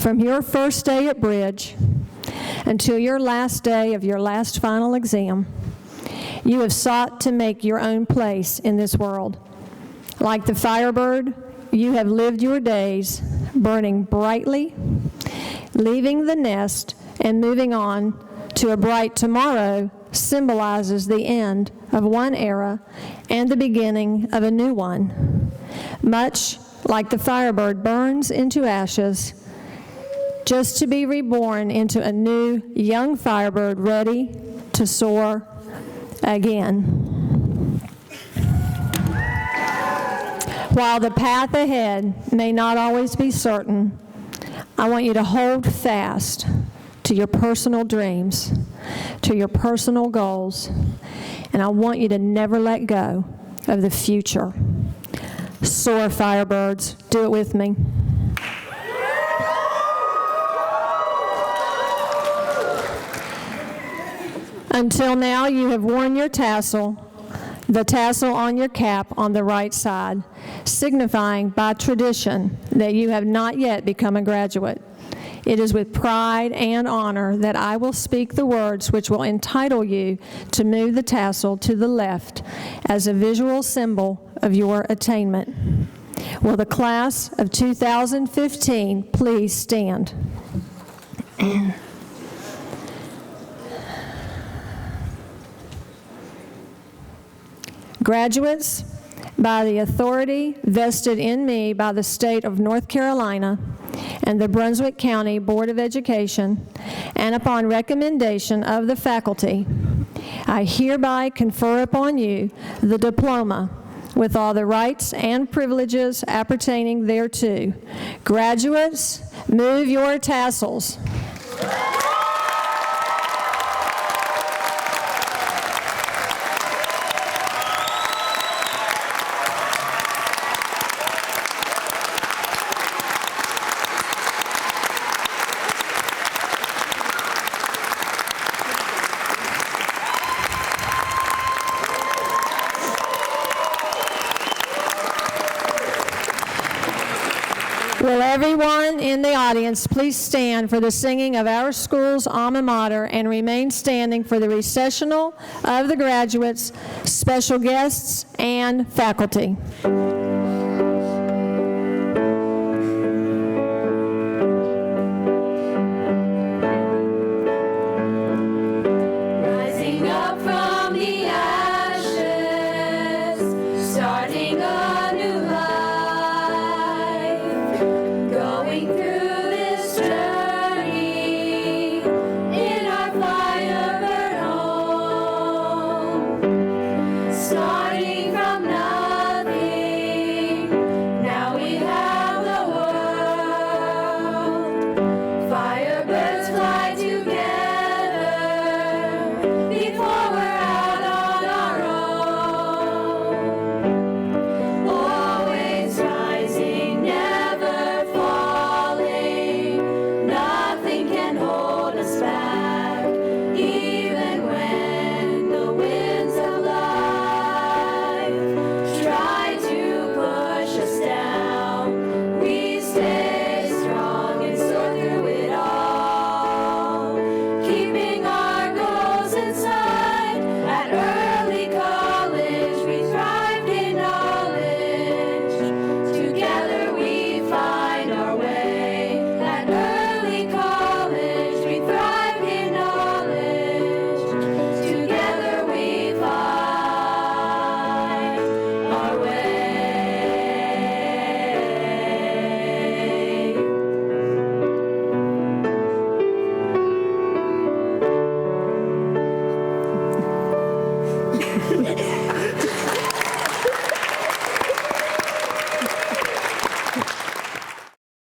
From your first day at Bridge until your last day of your last final exam, you have sought to make your own place in this world. Like the firebird, you have lived your days burning brightly, leaving the nest and moving on to a bright tomorrow symbolizes the end of one era and the beginning of a new one. Much like the firebird burns into ashes, just to be reborn into a new young firebird ready to soar again. While the path ahead may not always be certain, I want you to hold fast to your personal dreams, to your personal goals, and I want you to never let go of the future. Soar, Firebirds. Do it with me. Until now, you have worn your tassel, the tassel on your cap on the right side, signifying by tradition that you have not yet become a graduate. It is with pride and honor that I will speak the words which will entitle you to move the tassel to the left as a visual symbol of your attainment. Will the class of 2015 please stand? Graduates, by the authority vested in me by the state of North Carolina and the Brunswick County Board of Education, and upon recommendation of the faculty, I hereby confer upon you the diploma with all the rights and privileges appertaining thereto. Graduates, move your tassels. Will everyone in the audience please stand for the singing of our school's alma mater and remain standing for the recessional of the graduates, special guests, and faculty. Rising up from the ashes, starting a new life, going through this journey in our Firebird home, starting from nothing. Now we have the world. Firebirds fly together before